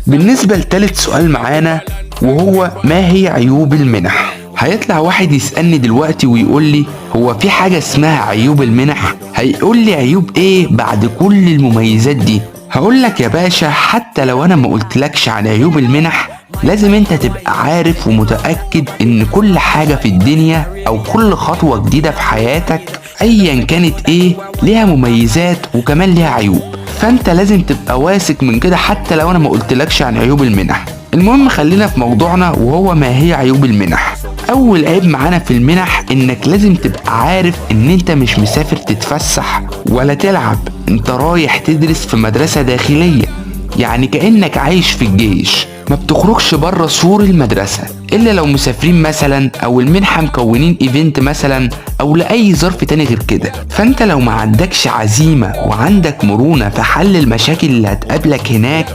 بالنسبة لتالت سؤال معانا وهو ما هي عيوب المنح؟ هيطلع واحد يسألني دلوقتي ويقول لي هو في حاجة اسمها عيوب المنح؟ هيقول لي عيوب ايه بعد كل المميزات دي؟ هقول لك يا باشا، حتى لو انا ما قلتلكش عن عيوب المنح، لازم انت تبقى عارف ومتأكد ان كل حاجة في الدنيا او كل خطوة جديدة في حياتك ايا كانت ايه ليها مميزات وكمان ليها عيوب. فانت لازم تبقى واثق من كده حتى لو انا ما قلتلكش عن عيوب المنح. المهم خلينا في موضوعنا وهو ما هي عيوب المنح. اول عيب معانا في المنح انك لازم تبقى عارف ان انت مش مسافر تتفسح ولا تلعب، انت رايح تدرس في مدرسة داخلية، يعني كأنك عايش في الجيش، ما بتخرجش بره سور المدرسة الا لو مسافرين مثلا او المنحة مكونين ايفنت مثلا او لاي ظرف تاني غير كده. فانت لو ما عندكش عزيمة وعندك مرونة في حل المشاكل اللي هتقابلك هناك